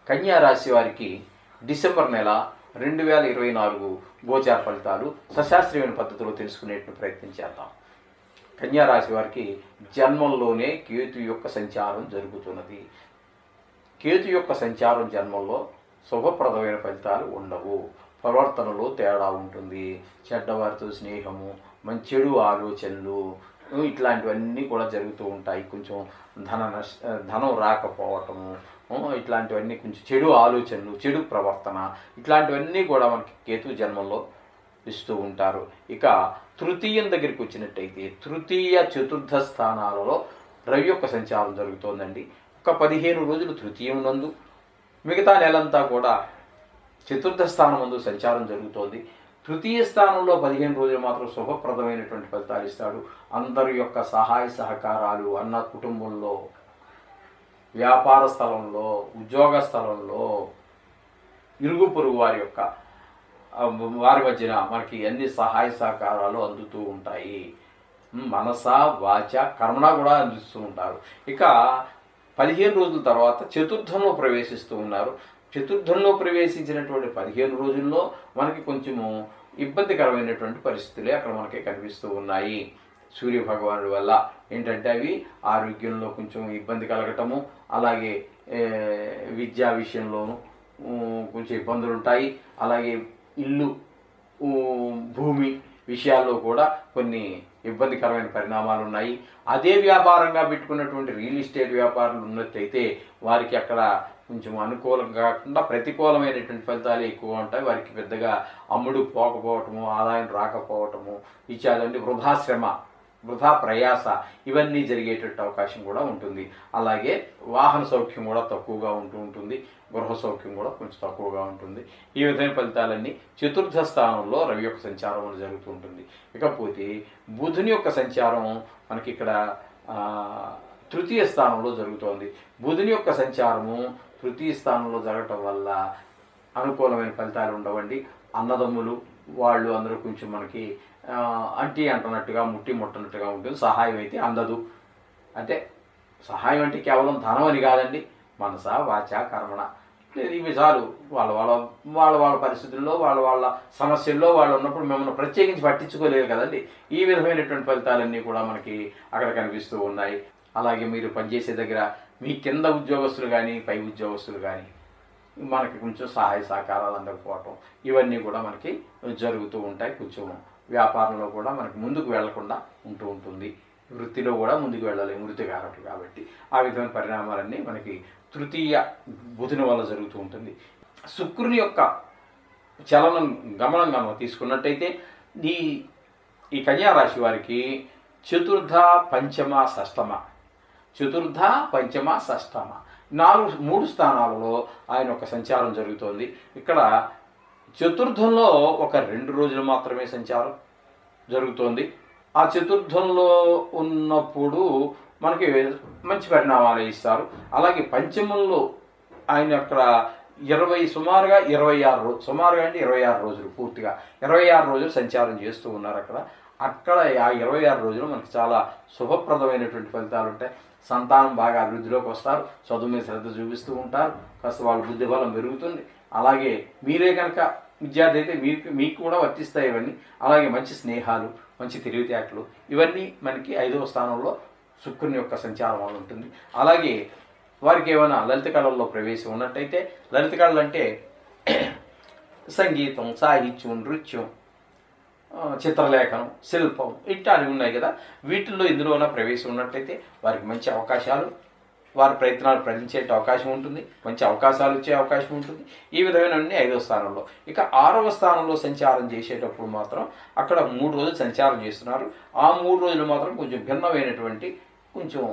కన్యా రాశి వారికి డిసెంబర్ నెల 2024 గోచార ఫలితాలు సశాస్త్రీయమైన పద్ధతిలో తెలుసుకునేటువంటి ప్రయత్నం చేద్దాం. కన్యా రాశి వారికి జన్మంలోనే కేతు యొక్క సంచారం జరుగుతున్నది. కేతు యొక్క సంచారం జన్మంలో శుభప్రదమైన ఫలితాలు ఉండవు. ప్రవర్తనలో తేడా ఉంటుంది. చెడ్డవారితో స్నేహము, చెడు ఆలోచనలు ఇట్లాంటివన్నీ కూడా జరుగుతూ ఉంటాయి. కొంచెం ధనం రాకపోవటము, ఇట్లాంటివన్నీ కొంచెం చెడు ఆలోచనలు, చెడు ప్రవర్తన ఇట్లాంటివన్నీ కూడా మనకి కేతు జన్మంలో ఇస్తూ ఉంటారు. ఇక తృతీయం దగ్గరికి వచ్చినట్టయితే తృతీయ చతుర్థ స్థానాలలో రవి యొక్క సంచారం జరుగుతోందండి. ఒక 15 రోజులు తృతీయం నందు, మిగతా నెలంతా కూడా చతుర్థ స్థానం నందు సంచారం జరుగుతోంది. తృతీయ స్థానంలో 15 రోజులు మాత్రం శుభప్రదమైనటువంటి ఫలితాలు ఇస్తాడు. అందరి యొక్క సహాయ సహకారాలు అన్న కుటుంబంలో, వ్యాపార స్థలంలో, ఉద్యోగ స్థలంలో, ఇరుగు పొరుగు వారి మధ్యన మనకి అన్ని సహాయ సహకారాలు అందుతూ ఉంటాయి. మనస వాచ కర్మణ కూడా అందిస్తూ ఉంటారు. ఇక 15 రోజుల తర్వాత చతుర్థంలో ప్రవేశిస్తూ ఉన్నారు. చతుర్థంలో ప్రవేశించినటువంటి 15 రోజుల్లో మనకి కొంచెము ఇబ్బందికరమైనటువంటి పరిస్థితులే అక్కడ మనకి కనిపిస్తూ ఉన్నాయి. సూర్య భగవానుడి వల్ల ఏంటంటే అవి ఆరోగ్యంలో కొంచెం ఇబ్బంది కలగటము, అలాగే విద్యా విషయంలోనూ కొంచెం ఇబ్బందులు ఉంటాయి. అలాగే ఇల్లు, భూమి విషయాల్లో కూడా కొన్ని ఇబ్బందికరమైన పరిణామాలు ఉన్నాయి. అదే వ్యాపారంగా పెట్టుకున్నటువంటి రియల్ ఎస్టేట్ వ్యాపారులు ఉన్నట్లయితే వారికి అక్కడ కొంచెం అనుకూలం కాకుండా ప్రతికూలమైనటువంటి ఫలితాలు ఎక్కువ ఉంటాయి. వారికి పెద్దగా అమ్ముడు పోకపోవటము, ఆదాయం రాకపోవటము, ఇచ్చాదండి వృధా శ్రమ, వృధా ప్రయాస ఇవన్నీ జరిగేటట్టు అవకాశం కూడా ఉంటుంది. అలాగే వాహన సౌఖ్యం కూడా తక్కువగా ఉంటుంది. గృహ సౌఖ్యం కూడా కొంచెం తక్కువగా ఉంటుంది. ఈ విధమైన ఫలితాలన్నీ చతుర్థ స్థానంలో రవి యొక్క సంచారం అని జరుగుతూ ఉంటుంది. ఇకపోతే బుధుని యొక్క సంచారం మనకి ఇక్కడ తృతీయ స్థానంలో జరుగుతోంది. బుధుని యొక్క సంచారము తృతీయ స్థానంలో జరగటం వల్ల అనుకూలమైన ఫలితాలు ఉండవండి. అన్నదమ్ములు వాళ్ళు అందరూ కొంచెం మనకి అంటున్నట్టుగా ముట్టనట్టుగా ఉంటుంది. సహాయం అయితే అందదు. అంటే సహాయం అంటే కేవలం ధనం అని కాదండి, మనస వాచ కర్మణ ఇవి చాలు. వాళ్ళ పరిస్థితుల్లో వాళ్ళ సమస్యల్లో వాళ్ళు ఉన్నప్పుడు మిమ్మల్ని ప్రత్యేకించి పట్టించుకోలేరు కదండి. ఈ విధమైనటువంటి ఫలితాలన్నీ కూడా మనకి అక్కడ కనిపిస్తూ ఉన్నాయి. అలాగే మీరు పనిచేసే దగ్గర మీ కింద ఉద్యోగస్తులు కానీ పై ఉద్యోగస్తులు కానీ మనకి కొంచెం సహాయ సహకారాలు అందకపోవటం ఇవన్నీ కూడా మనకి జరుగుతూ ఉంటాయి. కొంచెం వ్యాపారంలో కూడా మనకి ముందుకు వెళ్లకుండా ఉంటుంది. వృత్తిలో కూడా ముందుకు వెళ్ళలేము, వృత్తికారకులు కాబట్టి. ఆ విధమైన పరిణామాలన్నీ మనకి తృతీయ బుధుని వల్ల జరుగుతూ ఉంటుంది. శుక్రుని యొక్క చలనం గమనంగా తీసుకున్నట్టయితే ఈ కన్యా రాశి వారికి చతుర్థ పంచమ షష్టమ 3 స్థానాలలో ఆయన యొక్క సంచారం జరుగుతోంది. ఇక్కడ చతుర్థంలో ఒక 2 రోజులు మాత్రమే సంచారం జరుగుతోంది. ఆ చతుర్థంలో ఉన్నప్పుడు మనకి మంచి పరిణామాలు ఇస్తారు. అలాగే పంచమంలో ఆయన అక్కడ సుమారుగా 26 రోజులు పూర్తిగా 26 రోజులు సంచారం చేస్తూ ఉన్నారు. అక్కడ ఆ 26 రోజులు మనకి చాలా శుభప్రదమైనటువంటి ఫలితాలు ఉంటాయి. సంతానం బాగా అభివృద్ధిలోకి వస్తారు. చదువు మీద శ్రద్ధ చూపిస్తూ ఉంటారు. కాస్త వాళ్ళ బుద్ధి బలం పెరుగుతుంది. అలాగే మీరే కనుక విద్యార్థి అయితే మీకు కూడా వర్తిస్తాయి ఇవన్నీ. అలాగే మంచి స్నేహాలు, మంచి తెలివితేటలు ఇవన్నీ మనకి 5వ స్థానంలో శుక్రుని యొక్క సంచారం వల్ల ఉంటుంది. అలాగే వారికి ఏమైనా లలిత కళల్లో ప్రవేశం ఉన్నట్టయితే, లలిత కళలు అంటే సంగీతం, సాహిత్యం, నృత్యం, చిత్రలేఖనం, శిల్పం ఇట్లాంటివి ఉన్నాయి కదా. వీటిల్లో ఇందులోన ప్రవేశం ఉన్నట్లయితే వారికి మంచి అవకాశాలు, వారి ప్రయత్నాలు ఫలించే అవకాశం ఉంటుంది. మంచి అవకాశాలు వచ్చే అవకాశం ఉంటుంది. ఈ విధమైన 5వ స్థానంలో. ఇక 6వ స్థానంలో సంచారం చేసేటప్పుడు మాత్రం అక్కడ 3 రోజులు సంచారం చేస్తున్నారు. ఆ 3 రోజులు మాత్రం కొంచెం భిన్నమైనటువంటి కొంచెం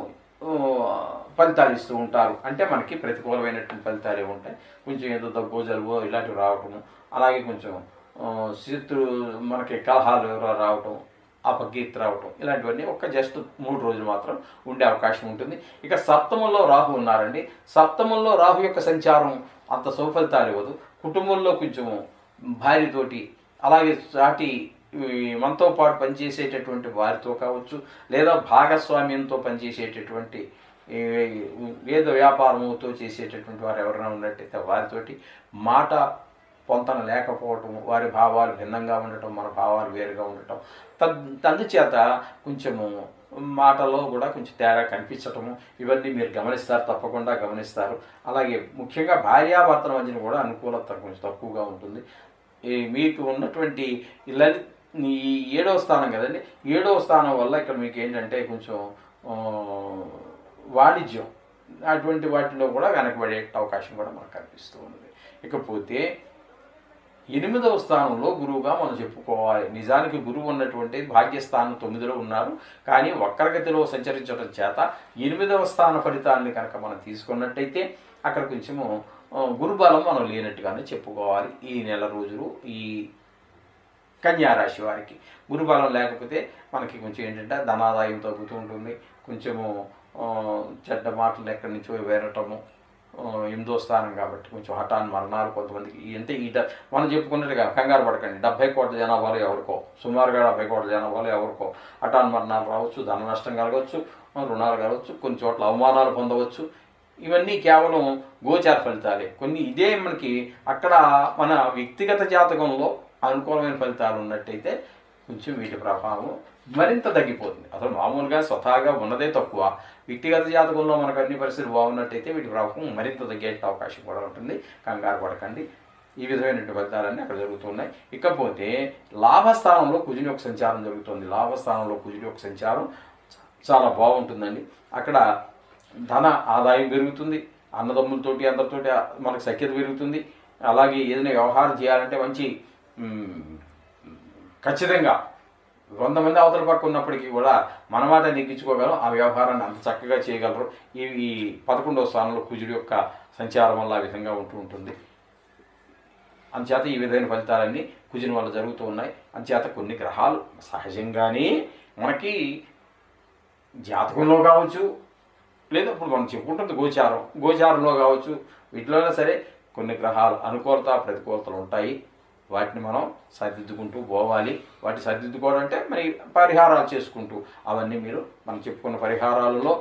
ఫలితాలు ఇస్తూ ఉంటారు. అంటే మనకి ప్రతికూలమైనటువంటి ఫలితాలే ఉంటాయి. కొంచెం ఏదో దగ్గు జలుబు ఇలాంటివి రావటము, అలాగే కొంచెం మనకి కలహాలు రావటం, అపకీర్తి రావటం ఇలాంటివన్నీ జస్ట్ 3 రోజులు మాత్రం ఉండే అవకాశం ఉంటుంది. ఇక సప్తమంలో రాహు ఉన్నారండి. సప్తమంలో రాహు యొక్క సంచారం అంత సుఫలితాలు ఇవ్వదు. కుటుంబంలో కొంచెం భార్యతోటి, అలాగే సాటి మనతో పాటు పనిచేసేటటువంటి వారితో కావచ్చు, లేదా భాగస్వామ్యంతో పనిచేసేటటువంటి ఏదో వ్యాపారంతో చేసేటటువంటి వారు ఎవరైనా ఉన్నట్టయితే వారితోటి మాట పొంతన లేకపోవటం, వారి భావాలు భిన్నంగా ఉండటం, మన భావాలు వేరుగా ఉండటం, అందుచేత కొంచెము మాటలో కూడా కొంచెం తేడా కనిపించటము, ఇవన్నీ మీరు గమనిస్తారు, తప్పకుండా గమనిస్తారు. అలాగే ముఖ్యంగా భార్యాభర్తల మధ్యన కూడా అనుకూలత కొంచెం తక్కువగా ఉంటుంది. మీకు ఉన్నటువంటి ఈ 7వ స్థానం కదండి, 7వ స్థానం వల్ల ఇక్కడ మీకు ఏంటంటే కొంచెం వాణిజ్యం అటువంటి వాటిలో కూడా వెనకబడే అవకాశం కూడా మనకు కనిపిస్తూ ఉంది. ఇకపోతే 8వ స్థానంలో గురువుగా మనం చెప్పుకోవాలి. నిజానికి గురువు ఉన్నటువంటి భాగ్యస్థానం 9లో ఉన్నారు, కానీ వక్రగతిలో సంచరించడం చేత 8వ స్థాన ఫలితాలని కనుక మనం తీసుకున్నట్టయితే అక్కడ కొంచెము గురుబలం మనం లేనట్టుగానే చెప్పుకోవాలి. ఈ నెల రోజులు ఈ కన్యారాశి వారికి గురుబలం లేకపోతే మనకి కొంచెం ఏంటంటే ధనాదాయం తగ్గుతూ ఉంటుంది, కొంచెము చెడ్డ మాటలు ఎక్కడి నుంచో వేరటము, 8వ స్థానం కాబట్టి కొంచెం హఠాన్ మరణాలు కొంతమందికి. అంటే మనం చెప్పుకున్నట్టుగా కంగారు పడకండి, 70 కోట్ల జనాభాలో ఎవరికో, సుమారుగా 70 కోట్ల జనాభాలో ఎవరికో హఠాన్ మరణాలు రావచ్చు, ధన నష్టం కలగవచ్చు, రుణాలు కలగవచ్చు, కొన్ని చోట్ల అవమానాలు పొందవచ్చు. ఇవన్నీ కేవలం గోచార ఫలితాలే. కొన్ని ఇదే మనకి అక్కడ మన వ్యక్తిగత జాతకంలో అనుకూలమైన ఫలితాలు ఉన్నట్టయితే కొంచెం వీటి ప్రభావం మరింత తగ్గిపోతుంది. అసలు మామూలుగా స్వతహాగా ఉన్నదే తక్కువ, వ్యక్తిగత జాతకంలో మనకు అన్ని పరిస్థితులు బాగున్నట్టయితే వీటి ప్రభావం మరింత తగ్గే అవకాశం కూడా ఉంటుంది. కంగారు పడకండి. ఈ విధమైనటువంటి ఫలితాలన్నీ అక్కడ జరుగుతున్నాయి. ఇకపోతే లాభస్థానంలో కుజుని యొక్క సంచారం జరుగుతుంది. లాభస్థానంలో కుజుని యొక్క సంచారం చాలా బాగుంటుందండి. అక్కడ ధన ఆదాయం పెరుగుతుంది, అన్నదమ్ములతోటి అందరితోటి మనకు సఖ్యత పెరుగుతుంది. అలాగే ఏదైనా వ్యవహారం చేయాలంటే మంచి ఖచ్చితంగా 100 మంది అవతల పక్క ఉన్నప్పటికీ కూడా మన మాట నెగ్గించుకోగలం, ఆ వ్యవహారాన్ని అంత చక్కగా చేయగలరు. ఈ 11వ స్థానంలో కుజుడి యొక్క సంచారం వల్ల ఆ విధంగా ఉంటుంది. అందుచేత ఈ విధమైన ఫలితాలన్నీ కుజుని వల్ల జరుగుతూ ఉన్నాయి. అందుచేత కొన్ని గ్రహాలు సహజంగానే మనకి జాతకంలో కావచ్చు, లేదా ఇప్పుడు మనం చెప్పుకుంటుంది గోచారంలో కావచ్చు, వీటిలోనే సరే కొన్ని గ్రహాలు అనుకూలత ప్రతికూలతలు ఉంటాయి. వాటిని మనం సరిదిద్దుకుంటూ పోవాలి. వాటి సరిదిద్దుకోవడం అంటే మరి పరిహారాలు చేసుకుంటూ, అవన్నీ మీరు మనం చెప్పుకున్న పరిహారాలలో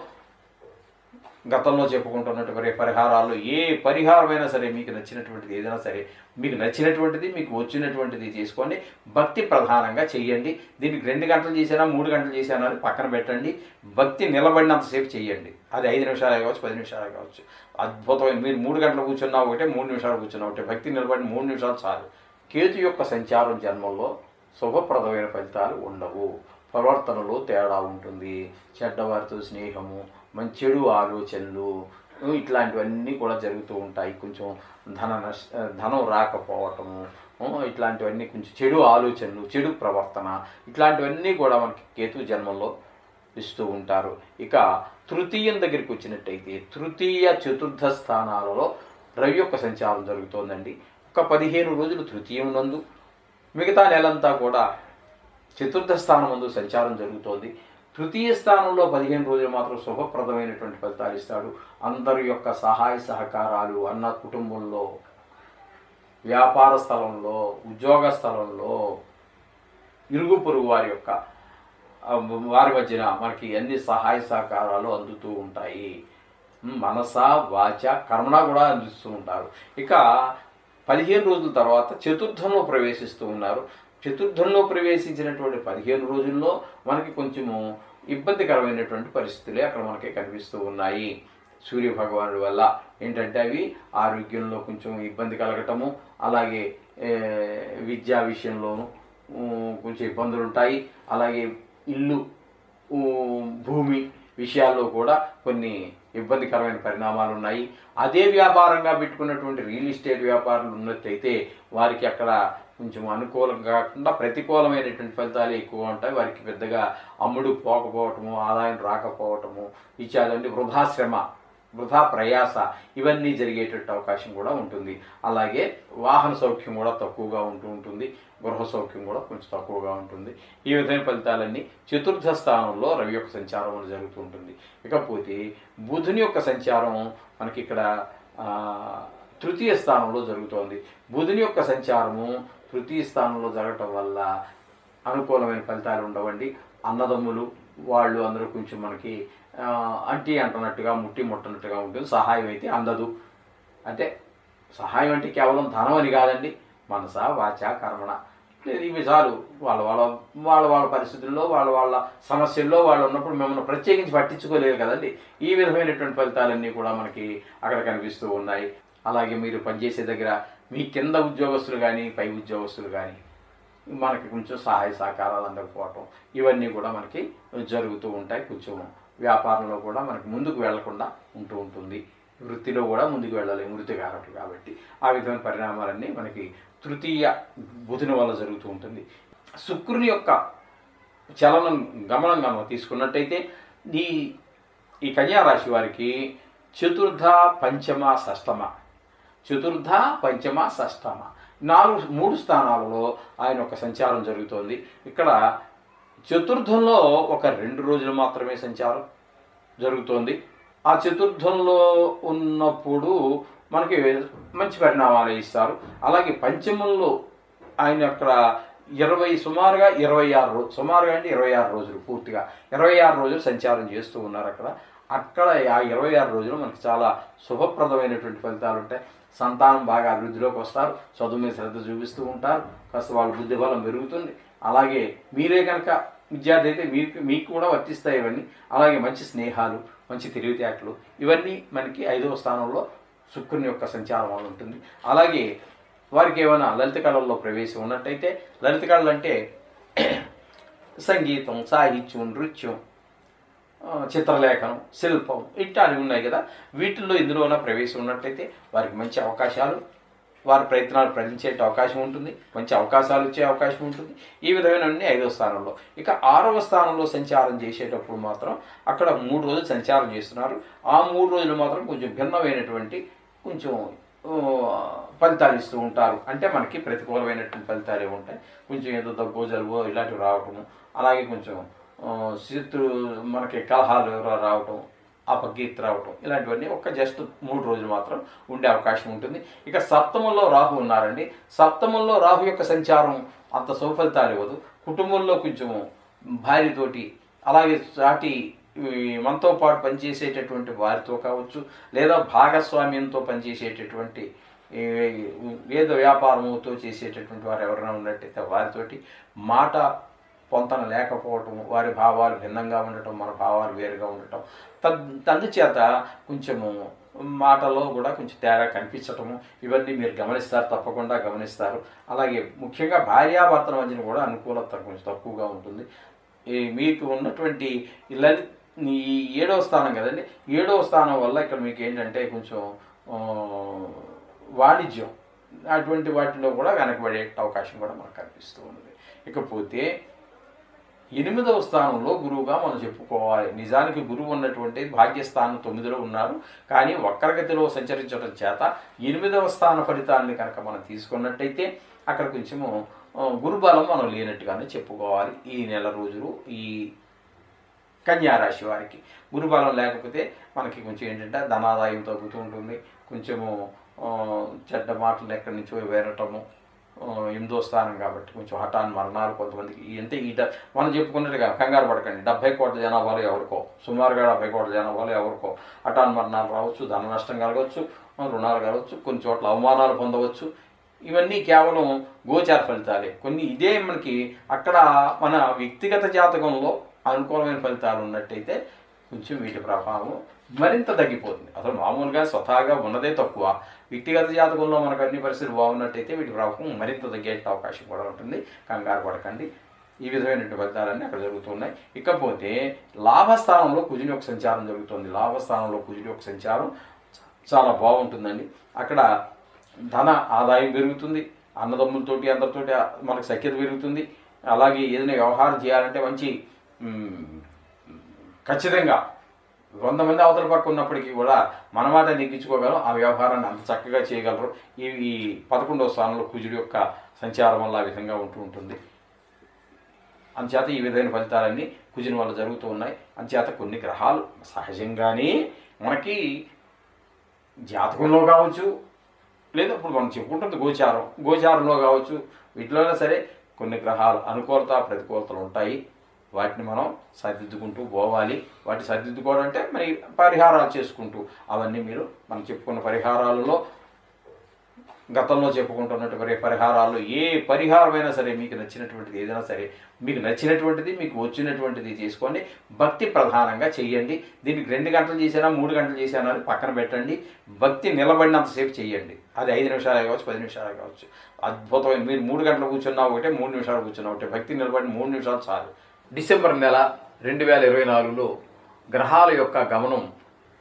గతంలో చెప్పుకుంటున్నటువంటి పరిహారాల్లో ఏ పరిహారమైనా సరే మీకు నచ్చినటువంటిది ఏదైనా సరే, మీకు నచ్చినటువంటిది మీకు వచ్చినటువంటిది చేసుకోండి. భక్తి ప్రధానంగా చెయ్యండి. దీనికి 2 గంటలు చేసినా 3 గంటలు చేసినా అని పక్కన పెట్టండి. భక్తి నిలబడినంతసేపు చెయ్యండి. అది 5 నిమిషాలే కావచ్చు, 10 నిమిషాలే కావచ్చు. అద్భుతమైన మీరు 3 గంటలు కూర్చున్నా ఒకటే, 3 నిమిషాలు కూర్చున్నా ఒకటే, భక్తి నిలబడిన 3 నిమిషాలు చాలు. కేతు యొక్క సంచారం జన్మంలో శుభప్రదమైన ఫలితాలు ఉండవు. ప్రవర్తనలో తేడా ఉంటుంది. చెడ్డవారితో స్నేహము, చెడు ఆలోచనలు, ఇట్లాంటివన్నీ కూడా జరుగుతూ ఉంటాయి. కొంచెం ధనం రాకపోవటము, ఇట్లాంటివన్నీ కొంచెం చెడు ఆలోచనలు, చెడు ప్రవర్తన, ఇట్లాంటివన్నీ కూడా మనకి కేతు జన్మంలో ఇస్తూ ఉంటారు. ఇక తృతీయం దగ్గరికి వచ్చినట్టయితే తృతీయ చతుర్థ స్థానాలలో రవి యొక్క సంచారం జరుగుతోందండి. ఒక 15 రోజులు తృతీయం నందు, మిగతా నెలంతా కూడా చతుర్థ స్థానం నందు సంచారం జరుగుతోంది. తృతీయ స్థానంలో 15 రోజులు మాత్రం శుభప్రదమైనటువంటి ఫలితాలు ఇస్తాడు. అందరి యొక్క సహాయ సహకారాలు అన్న కుటుంబంలో, వ్యాపార స్థలంలో, ఉద్యోగ స్థలంలో, ఇరుగు పొరుగు వారి మధ్యన మనకి అన్ని సహాయ సహకారాలు అందుతూ ఉంటాయి. మనస వాచ కర్మణ కూడా అందిస్తూ ఉంటారు. ఇక 15 రోజుల తర్వాత చతుర్థంలో ప్రవేశిస్తూ ఉన్నారు. చతుర్థంలో ప్రవేశించినటువంటి 15 రోజుల్లో మనకి కొంచెము ఇబ్బందికరమైనటువంటి పరిస్థితులే అక్కడ మనకి కనిపిస్తూ ఉన్నాయి. సూర్య భగవానుడి వల్ల ఏంటంటే అవి ఆరోగ్యంలో కొంచెం ఇబ్బంది కలగటము, అలాగే విద్యా విషయంలోనూ కొంచెం ఇబ్బందులు ఉంటాయి. అలాగే ఇల్లు, భూమి విషయాల్లో కూడా కొన్ని ఇబ్బందికరమైన పరిణామాలు ఉన్నాయి. అదే వ్యాపారంగా పెట్టుకున్నటువంటి రియల్ ఎస్టేట్ వ్యాపారులు ఉన్నట్లయితే వారికి అక్కడ కొంచెం అనుకూలం కాకుండా ప్రతికూలమైనటువంటి ఫలితాలు ఎక్కువ ఉంటాయి. వారికి పెద్దగా అమ్ముడు పోకపోవటము, ఆదాయం రాకపోవటము, ఇచ్చాదండి వృధాశ్రమ, వృధా ప్రయాస, ఇవన్నీ జరిగేటట్టు అవకాశం కూడా ఉంటుంది. అలాగే వాహన సౌఖ్యం కూడా తక్కువగా ఉంటుంది. గృహ సౌఖ్యం కూడా కొంచెం తక్కువగా ఉంటుంది. ఈ విధమైన ఫలితాలన్నీ చతుర్థ స్థానంలో రవి యొక్క సంచారం జరుగుతూ ఉంటుంది. ఇకపోతే బుధుని యొక్క సంచారం మనకి ఇక్కడ తృతీయ స్థానంలో జరుగుతోంది. బుధుని యొక్క సంచారము తృతీయ స్థానంలో జరగటం వల్ల అనుకూలమైన ఫలితాలు ఉండవండి. అన్నదమ్ములు వాళ్ళు అందరూ కొంచెం మనకి అంటీ అంటున్నట్టుగా ముట్టి ముట్టనట్టుగా ఉంటుంది. సహాయం అయితే అందదు. అంటే సహాయం అంటే కేవలం ధనం అని కాదండి, మనస వాచ కర్మణ. లేదు ఇవి చాలు. వాళ్ళ పరిస్థితుల్లో వాళ్ళ సమస్యల్లో వాళ్ళు ఉన్నప్పుడు మిమ్మల్ని ప్రత్యేకించి పట్టించుకోలేరు కదండి. ఈ విధమైనటువంటి ఫలితాలన్నీ కూడా మనకి అక్కడ కనిపిస్తూ ఉన్నాయి. అలాగే మీరు పనిచేసే దగ్గర మీ కింద ఉద్యోగస్తులు కానీ పై ఉద్యోగస్తులు కానీ మనకి కొంచెం సహాయ సహకారాలు అందకపోవటం ఇవన్నీ కూడా మనకి జరుగుతూ ఉంటాయి. కొంచెం వ్యాపారంలో కూడా మనకి ముందుకు వెళ్లకుండా ఉంటూ ఉంటుంది. వృత్తిలో కూడా ముందుకు వెళ్ళలేము, వృత్తికారకులు కాబట్టి. ఆ విధమైన పరిణామాలన్నీ మనకి తృతీయ బుధుని వల్ల జరుగుతూ ఉంటుంది. శుక్రుని యొక్క చలనం గమనంగా మనం తీసుకున్నట్టయితే ఈ కన్యా రాశి వారికి చతుర్థ పంచమ షష్టమ, చతుర్థ పంచమ షష్టమ 3 స్థానాలలో ఆయన యొక్క సంచారం జరుగుతోంది. ఇక్కడ చతుర్థంలో ఒక 2 రోజులు మాత్రమే సంచారం జరుగుతోంది. ఆ చతుర్థంలో ఉన్నప్పుడు మనకి మంచి పరిణామాలు ఇస్తారు. అలాగే పంచమంలో ఆయన అక్కడ సుమారుగా 26 రోజులు పూర్తిగా 26 రోజులు సంచారం చేస్తూ ఉన్నారు. అక్కడ ఆ 26 రోజులు మనకి చాలా శుభప్రదమైనటువంటి ఫలితాలు ఉంటాయి. సంతానం బాగా అభివృద్ధిలోకి వస్తారు, చదువు మీద శ్రద్ధ చూపిస్తూ ఉంటారు, కాస్త వాళ్ళ బుద్ధి బలం పెరుగుతుంది. అలాగే మీరే కనుక విద్యార్థి అయితే మీకు కూడా వర్తిస్తాయి ఇవన్నీ. అలాగే మంచి స్నేహాలు, మంచి తెలివితేటలు ఇవన్నీ మనకి 5వ స్థానంలో శుక్రుని యొక్క సంచారం వల్ల ఉంటుంది. అలాగే వారికి ఏమైనా లలిత కళల్లో ప్రవేశం ఉన్నట్టయితే, లలిత కళలు అంటే సంగీతం, సాహిత్యం, నృత్యం, చిత్రలేఖనం, శిల్పం ఇట్లాంటివి ఉన్నాయి కదా. వీటిల్లో ఇందులోన ప్రవేశం ఉన్నట్టయితే వారికి మంచి అవకాశాలు, వారి ప్రయత్నాలు ఫలించే అవకాశం ఉంటుంది, మంచి అవకాశాలు వచ్చే అవకాశం ఉంటుంది. ఈ విధమైనవన్నీ 5వ స్థానంలో. ఇక 6వ స్థానంలో సంచారం చేసేటప్పుడు మాత్రం అక్కడ 3 రోజులు సంచారం చేస్తున్నారు. ఆ 3 రోజులు మాత్రం కొంచెం భిన్నమైనటువంటి కొంచెం ఫలితాలు ఇస్తూ ఉంటారు. అంటే మనకి ప్రతికూలమైనటువంటి ఫలితాలు ఉంటాయి. కొంచెం ఏదో దగ్గు జలుబో ఇలాంటివి రావటము, అలాగే కొంచెం మనకి కలహాలు రావటం, అపకీర్తి రావటం ఇలాంటివన్నీ జస్ట్ 3 రోజులు మాత్రం ఉండే అవకాశం ఉంటుంది. ఇక సప్తమంలో రాహు ఉన్నారండి. సప్తమంలో రాహు యొక్క సంచారం అంత సుఫలితాలు ఇవ్వదు. కుటుంబంలో కొంచెం భార్యతోటి, అలాగే సాటి మనతో పాటు పనిచేసేటటువంటి వారితో కావచ్చు, లేదా భాగస్వామ్యంతో పనిచేసేటటువంటి ఏదో వ్యాపారంతో చేసేటటువంటి వారు ఎవరైనా ఉన్నట్టయితే వారితోటి మాట పొంతన లేకపోవటం, వారి భావాలు భిన్నంగా ఉండటం, మన భావాలు వేరుగా ఉండటం, అందుచేత కొంచెము మాటలో కూడా కొంచెం తేడా కనిపించటము ఇవన్నీ మీరు గమనిస్తారు, తప్పకుండా గమనిస్తారు. అలాగే ముఖ్యంగా భార్యాభర్తల మధ్యన కూడా అనుకూలత కొంచెం తక్కువగా ఉంటుంది. మీకు ఉన్నటువంటి ఈ 7వ స్థానం కదండి, 7వ స్థానం వల్ల ఇక్కడ మీకు ఏంటంటే కొంచెం వాణిజ్యం అటువంటి వాటిలో కూడా వెనకబడే అవకాశం కూడా మనకు కనిపిస్తూ ఉన్నది. ఇకపోతే 8వ స్థానంలో గురువుగా మనం చెప్పుకోవాలి. నిజానికి గురువు ఉన్నటువంటి భాగ్యస్థానం 9లో ఉన్నారు, కానీ వక్రగతిలో సంచరించడం చేత 8వ స్థాన ఫలితాన్ని కనుక మనం తీసుకున్నట్టయితే అక్కడ కొంచెము గురుబలం మనం లేనట్టుగానే చెప్పుకోవాలి. ఈ నెల రోజులు ఈ కన్యారాశి వారికి గురుబలం లేకపోతే మనకి కొంచెం ఏంటంటే ధనాదాయం తగ్గుతూ ఉంటుంది, కొంచెము చెడ్డ మాటలు ఎక్కడి నుంచో వినటము. 8వ స్థానం కాబట్టి కొంచెం హఠాన్ మరణాలు కొంతమందికి మనం చెప్పుకున్నట్టుగా కంగారు పడకండి. 70 కోట్ల జనాభాలో ఎవరికో, సుమారుగా 70 కోట్ల జనాభాలో ఎవరికో హఠాన్ మరణాలు రావచ్చు, ధన నష్టం కలగవచ్చు, రుణాలు కలగవచ్చు, కొన్ని చోట్ల అవమానాలు పొందవచ్చు. ఇవన్నీ కేవలం గోచార ఫలితాలే. ఇదే మనకి అక్కడ మన వ్యక్తిగత జాతకంలో అనుకూలమైన ఫలితాలు ఉన్నట్టయితే కొంచెం వీటి ప్రభావం మరింత తగ్గిపోతుంది. అసలు మామూలుగా స్వతహాగా ఉన్నదే తక్కువ, వ్యక్తిగత జాతకంలో మనకు అన్ని పరిస్థితులు బాగున్నట్టయితే వీటి ప్రభావం మరింత తగ్గే అవకాశం కూడా ఉంటుంది. కంగారు పడకండి. ఈ విధమైనటువంటి ఫలితాలన్నీ అక్కడ జరుగుతున్నాయి. ఇకపోతే లాభస్థానంలో కుజుని యొక్క సంచారం జరుగుతుంది. లాభస్థానంలో కుజుని యొక్క సంచారం చాలా బాగుంటుందండి. అక్కడ ధన ఆదాయం పెరుగుతుంది, అన్నదమ్ములతోటి అందరితోటి మనకు సఖ్యత పెరుగుతుంది. అలాగే ఏదైనా వ్యవహారం చేయాలంటే మంచి ఖచ్చితంగా 100 మంది అవతల పక్క ఉన్నప్పటికీ కూడా మన మాట నెగ్గించుకోగలం, ఆ వ్యవహారాన్ని అంత చక్కగా చేయగలరు. ఈ 11వ స్థానంలో కుజుడి యొక్క సంచారం వల్ల ఆ విధంగా ఉంటుంది. అందుచేత ఈ విధమైన ఫలితాలన్నీ కుజుని వల్ల జరుగుతూ ఉన్నాయి. అందుచేత కొన్ని గ్రహాలు సహజంగానే మనకి జాతకంలో కావచ్చు, లేదా ఇప్పుడు మనం చెప్పుకుంటుంది గోచారంలో కావచ్చు, వీటిలోనే సరే కొన్ని గ్రహాలు అనుకూలత ప్రతికూలతలు ఉంటాయి. వాటిని మనం సరిదిద్దుకుంటూ పోవాలి. వాటిని సరిదిద్దుకోవడం అంటే మరి పరిహారాలు చేసుకుంటూ, అవన్నీ మీరు మనం చెప్పుకున్న పరిహారాలలో గతంలో చెప్పుకుంటున్నటువంటి పరిహారాలు ఏ పరిహారమైనా సరే మీకు నచ్చినటువంటిది ఏదైనా సరే మీకు నచ్చినటువంటిది మీకు వచ్చినటువంటిది చేసుకోండి. భక్తి ప్రధానంగా చెయ్యండి. దీనికి 2 గంటలు చేసినా 3 గంటలు చేసినా అని పక్కన పెట్టండి. భక్తి నిలబడినంతసేపు చెయ్యండి. అది 5 నిమిషాలు కావచ్చు, 10 నిమిషాలు కావచ్చు. అద్భుతమైన మీరు 3 గంటలు కూర్చున్నా ఒకటే, 3 నిమిషాలు కూర్చున్నా ఒకటే. భక్తి నిలబడిన 3 నిమిషాలు చాలు. డిసెంబర్ నెల 2024లో గ్రహాల యొక్క గమనం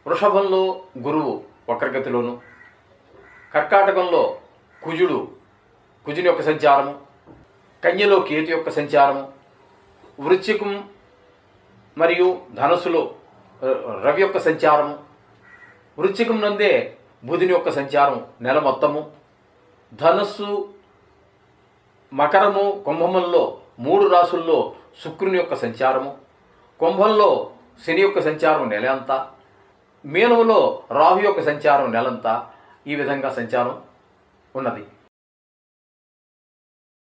వృషభంలో గురువు వక్రగతిలోను, కర్కాటకంలో కుజుని యొక్క సంచారము, కన్యలో కేతు యొక్క సంచారము, వృశ్చికం మరియు ధనుసులో రవి యొక్క సంచారము, వృశ్చికం నందే బుధుని యొక్క సంచారం నెల మొత్తము, ధనుస్సు మకరము కుంభముల్లో 3 రాసుల్లో శుక్రుని యొక్క సంచారము, కుంభంలో శని యొక్క సంచారం నెల అంతా, మీనములో రాహు యొక్క సంచారం నెలంతా, ఈ విధంగా సంచారం ఉన్నది.